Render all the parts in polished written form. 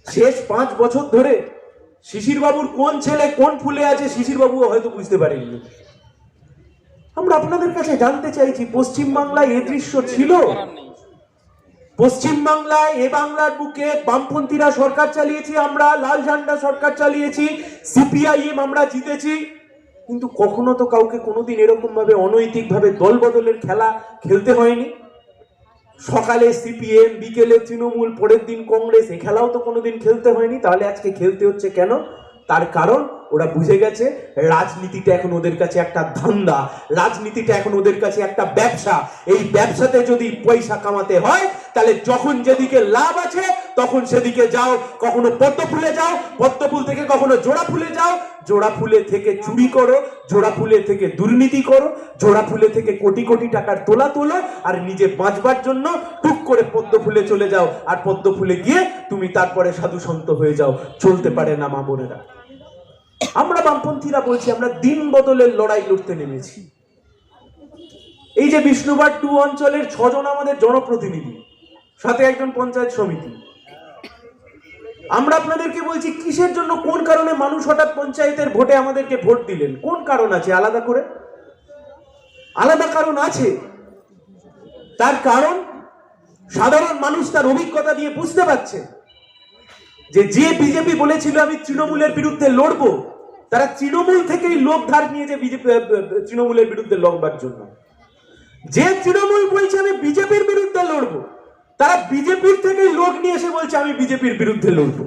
শেষ 5 বছর ধরে শিশির বাবুর কোন ছেলে কোন ফুলে আছে শিশির বাবুও হয়তো বুঝতে পারেননি। আমরা আপনাদের কাছে জানতে চাইছি, পশ্চিমবাংলায় এ দৃশ্য ছিল? পশ্চিমবাংলায়, এ বাংলার বুকে বামপন্থীরা সরকার চালিয়েছি, আমরা লাল ঝান্ডা সরকার চালিয়েছি, সিপিআইএম আমরা জিতেছি, কিন্তু কখনো তো কাউকে কোনোদিন এরকম ভাবে অনৈতিক ভাবে দল বদলের খেলা খেলতে হয়নি। সকালে সিপিএম, বিকেলে তৃণমূল, পরের দিন কংগ্রেস, এই খেলাও তো কোনোদিন খেলতে হয়নি। তাহলে আজকে খেলতে হচ্ছে কেন? তার কারণ ওরা বুঝে গেছে রাজনীতিটা এখন ওদের কাছে একটা ধান্দা, রাজনীতিটা এখন ওদের কাছে একটা ব্যবসা। এই ব্যবসাতে যদি পয়সা কামাতে হয় তাহলে যখন যেদিকে লাভ আছে তখন সেদিকে যাও। কখনো পদ্ম ফুলে যাও, পদ্ম ফুল থেকে কখনো জোড়া ফুলে যাও, জোড়া ফুলে থেকে চুরি করো, জোড়া ফুলে থেকে দুর্নীতি করো, জোড়া ফুলে থেকে কোটি কোটি টাকার তোলা তোলো, আর নিজে বাঁচবার জন্য টুক করে পদ্ম ফুলে চলে যাও। আর পদ্ম ফুলে গিয়ে তুমি তারপরে সাধু সন্ত হয়ে যাও। চলতে পারে না মা বোনেরা। আমরা বামপন্থীরা বলছি, আমরা দিন বদলের লড়াই লড়তে নেমেছি। এই যে বিষ্ণুবার 2 অঞ্চলের 6 জন আমাদের জনপ্রতিনিধি, সাথে একজন পঞ্চায়েত সমিতি। আমরা আপনাদেরকে বলছি কিসের জন্য, কোন কারণে মানুষ হঠাৎ পঞ্চায়েতের ভোটে আমাদেরকে ভোট দিলেন? কোন কারণ আছে আলাদা করে? আলাদা কারণ আছে। তার কারণ সাধারণ মানুষ তার অভিজ্ঞতা দিয়ে বুঝতে পারছে যে বিজেপি বলেছিল আমি তৃণমূলের বিরুদ্ধে লড়বো, তারা তৃণমূল থেকেই লোক ধার নিয়েছে বিজেপি তৃণমূলের বিরুদ্ধে লড়বার জন্য। যে তৃণমূল বলছে আমি বিজেপির বিরুদ্ধে লড়বো, তারা বিজেপির থেকেই লোক নিয়ে এসে বলছে আমি বিজেপির বিরুদ্ধে লড়বো।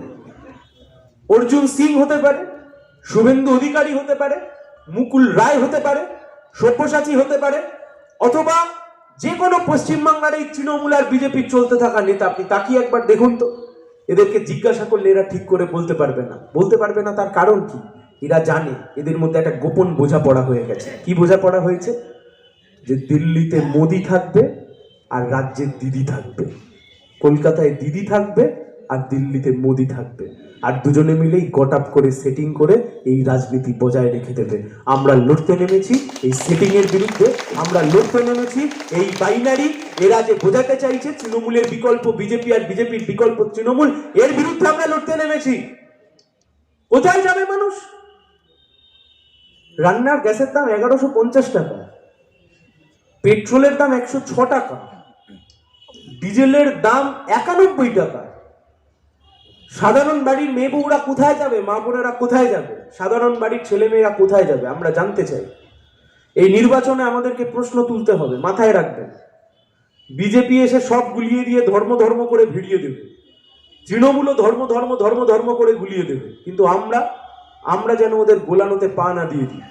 অর্জুন সিং হতে পারে, শুভেন্দু অধিকারী হতে পারে, মুকুল রায় হতে পারে, সব্যসাচী হতে পারে, অথবা যে কোনো পশ্চিমবাংলার এই তৃণমূল আর বিজেপির চলতে থাকা নেতা। আপনি তাকিয়ে একবার দেখুন তো, এদেরকে জিজ্ঞাসা করলে এরা ঠিক করে বলতে পারবে না। বলতে পারবে না তার কারণ কি? এরা জানে এদের মধ্যে একটা গোপন বোঝাপড়া হয়ে গেছে। কি বোঝাপড়া হয়েছে? যে দিল্লিতে মোদি থাকবে আর রাজ্যে দিদি থাকবে, কলকাতায় দিদি থাকবে আর দিল্লিতে মোদি থাকবে, আর দুজনে মিলেই গট আপ করে সেটিং করে এই রাজনীতি বজায় রেখে দেবে। আমরা লড়তে নেমেছি এই সেটিং এর বিরুদ্ধে, আমরা লড়তে নেমেছি এই বাইনারি, এরা যে বোঝাতে চাইছে তৃণমূলের বিকল্প বিজেপি আর বিজেপির বিকল্প তৃণমূল, এর বিরুদ্ধে আমরা লড়তে নেমেছি। কোথায় যাবে মানুষ? রান্নার গ্যাসের দাম 1150 টাকা, পেট্রোলের দাম 106 টাকা, ডিজেলের দাম 91 টাকা। সাধারণ বাড়ির মেয়ে বউরা কোথায় যাবে? মা বোনেরা কোথায় যাবে? সাধারণ বাড়ির ছেলে মেয়েরা কোথায় যাবে? আমরা জানতে চাই। এই নির্বাচনে আমাদেরকে প্রশ্ন তুলতে হবে, মাথায় রাখবেন। বিজেপি এসে সব গুলিয়ে দিয়ে ধর্ম ধর্ম করে ভিড়িয়ে দেবে, তৃণমূলও ধর্ম ধর্ম ধর্ম ধর্ম করে গুলিয়ে দেবে, কিন্তু আমরা যেন ওদের গোলানোতে পা না দিয়ে দিই।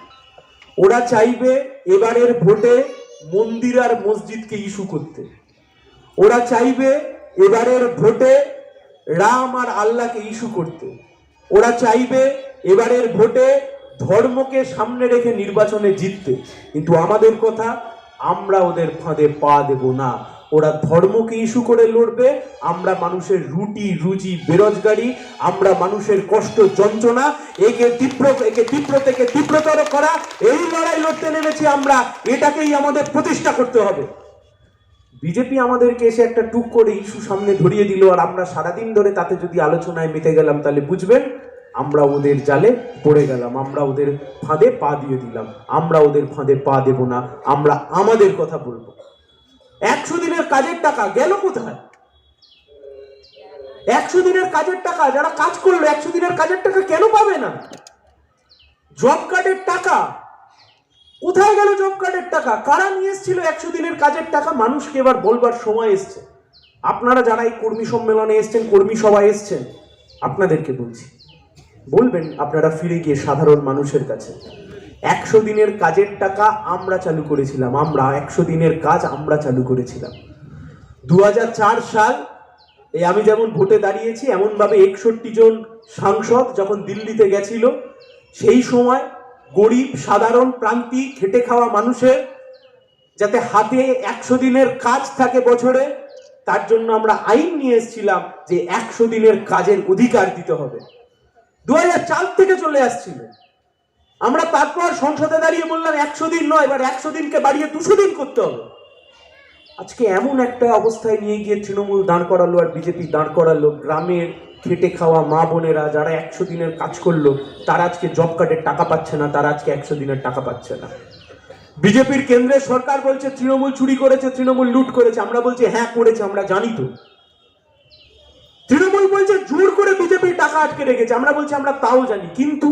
ওরা চাইবে এবারের ভোটে মন্দির আর মসজিদকে ইস্যু করতে, ওরা চাইবে এবারের ভোটে রাম আর আল্লাহকে ইস্যু করতে, ওরা চাইবে এবারের ভোটে ধর্মকে সামনে রেখে নির্বাচনে জিততে। কিন্তু আমাদের কথা, আমরা ওদের ফাঁদে পা দেব না। ওরা ধর্মকে ইস্যু করে লড়বে, আমরা মানুষের রুটি রুজি বেরোজগারি, আমরা মানুষের কষ্ট যন্ত্রণা একে তীব্র থেকে তীব্রতর করা, এই লড়াই লড়তে নেমেছি আমরা। এটাকেই আমাদের প্রতিষ্ঠা করতে হবে। বিজেপি আমাদেরকে এসে একটা টুক করে ইস্যু সামনে ধরিয়ে দিল, আর আমরা সারাদিন ধরে তাতে যদি আলোচনায় মেতে গেলাম, তাহলে বুঝবেন আমরা ওদের জালে পড়ে গেলাম, আমরা ওদের ফাঁদে পা দিয়ে দিলাম। আমরা ওদের ফাঁদে পা দেব না, আমরা আমাদের কথা বলবো। 100 দিনের কাজের টাকা গেল কোথায়? 100 দিনের কাজের টাকা যারা কাজ করলো, 100 দিনের কাজের টাকা কেন পাবে না? জব কার্ডের টাকা কোথায় গেল? জব কার্ডের টাকা কারা নিয়ে এসেছিল? 100 দিনের কাজের টাকা মানুষকে এবার বলবার সময় এসছে। আপনারা যারা এই কর্মী সম্মেলনে এসছেন, কর্মী সভায় এসছেন, আপনাদেরকে বলছি, বলবেন আপনারা ফিরে গিয়ে সাধারণ মানুষের কাছে, 100 দিনের কাজের টাকা আমরা চালু করেছিলাম। আমরা 100 দিনের কাজ আমরা চালু করেছিলাম 2004 সাল। এই আমি যেমন ভোটে দাঁড়িয়েছি, এমন ভাবে 61 জন সাংসদ যখন দিল্লিতে গেছিল, সেই সময় গরিব সাধারণ প্রান্তিক খেটে খাওয়া মানুষের যাতে হাতে 100 দিনের কাজ থাকে বছরে, তার জন্য আমরা আইন নিয়ে এসেছিলাম যে 100 দিনের কাজের অধিকার দিতে হবে। 2004 থেকে চলে আসছিল। আমরা তারপর সংসদে দাঁড়িয়ে বললাম 100 দিন নয়, এবার 100 দিনকে বাড়িয়ে 200 দিন করতে হবে। আজকে এমন একটা অবস্থায় নিয়ে গিয়ে তৃণমূল দাঁড় করালো আর বিজেপি দাঁড় করালো, গ্রামের খেটে খাওয়া মা বোনেরা যারা 100 দিনের কাজ করলো তারা আজকে জব কার্ডের টাকা পাচ্ছে না, তারা আজকে 100 দিনের টাকা পাচ্ছে না। বিজেপির কেন্দ্রের সরকার বলছে তৃণমূল চুরি করেছে, তৃণমূল লুট করেছে। আমরা বলছি হ্যাঁ করেছে, আমরা জানি তো। তৃণমূল বলছে জোর করে বিজেপির টাকা আটকে রেখেছে, আমরা বলছি আমরা তাও জানি। কিন্তু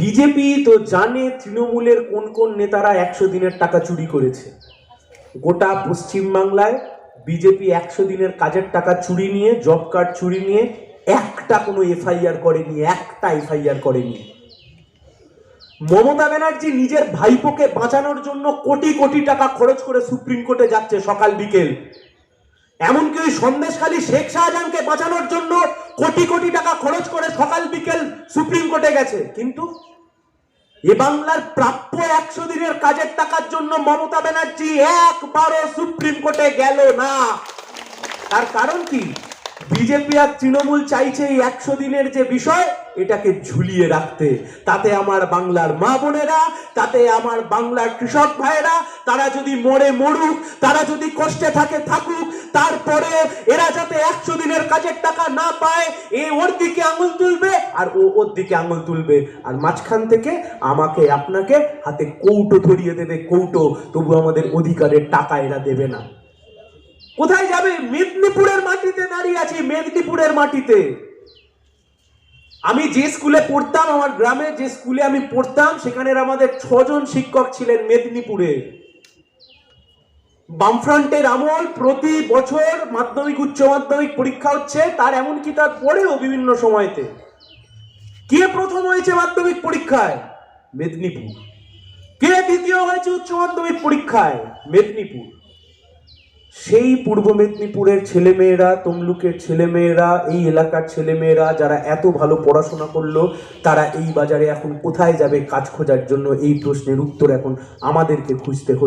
বিজেপি তো জানে তৃণমূলের কোন কোন নেতারা 100 দিনের টাকা চুরি করেছে। গোটা পশ্চিমবাংলায় বিজেপি 100 দিনের কাজের টাকা চুরি নিয়ে, জব কার্ড চুরি নিয়ে একটা কোনো এফআইআর করেনি, একটা এফআইআর করেনি। মমতা ব্যানার্জি নিজের ভাইপোকে বাঁচানোর জন্য কোটি কোটি টাকা খরচ করে সুপ্রিম কোর্টে যাচ্ছে সকাল বিকেল। এমনকি ওই সন্দেশখালী শেখ শাহজাহানকে বাঁচানোর জন্য কোটি কোটি টাকা খরচ করে সকাল বিকেল সুপ্রিম কোর্টে গেছে। কিন্তু এ বাংলার প্রাপ্য 100 দিনের কাজের টাকার জন্য মমতা ব্যানার্জি একবারও সুপ্রিম কোর্টে গেল না। তার কারণ কি? বিজেপি আর তৃণমূল চাইছে এই 100 দিনের যে বিষয় এটাকে ঝুলিয়ে রাখতে। তাতে আমার বাংলার মা বোনেরা, তাতে আমার বাংলার কৃষক ভাইয়েরা, তারা যদি মরে মরুক, তারা যদি কষ্টে থাকে থাকুক, তারপরে এরা যাতে 100 দিনের কাজের টাকা না পায়, এ ওর দিকে আঙুল তুলবে আর ও ওর দিকে আঙুল তুলবে। আর মাঝখান থেকে আমাকে আপনাকে হাতে কৌটো ধরিয়ে দেবে, কৌটো, তবু আমাদের অধিকারের টাকা এরা দেবে না। কোথায় যাবে? মেদিনীপুরের মাটিতে দাঁড়িয়ে আছি, মেদিনীপুরের মাটিতে। আমি যে স্কুলে পড়তাম, আমার গ্রামে যে স্কুলে আমি পড়তাম, সেখানে আমাদের 6 জন শিক্ষক ছিলেন মেদিনীপুরে। বামফ্রন্টের আমল, প্রতি বছর মাধ্যমিক উচ্চ মাধ্যমিক পরীক্ষা হচ্ছে, তার এমনকি তার পরেও বিভিন্ন সময়তে কে প্রথম হয়েছে মাধ্যমিক পরীক্ষায়? মেদিনীপুর। কে দ্বিতীয় হয়েছে উচ্চ মাধ্যমিক পরীক্ষায়? মেদিনীপুর। সেই পূর্ব মেদিনীপুরের ছেলেমেয়েরা, তমলুকের ছেলেমেয়েরা, এই এলাকার ছেলেমেয়েরা যারা এত ভালো পড়াশোনা করলো, তারা এই বাজারে এখন কোথায় যাবে কাজ খোঁজার জন্য? এই প্রশ্নের উত্তর এখন আমাদেরকে খুঁজতে হচ্ছে।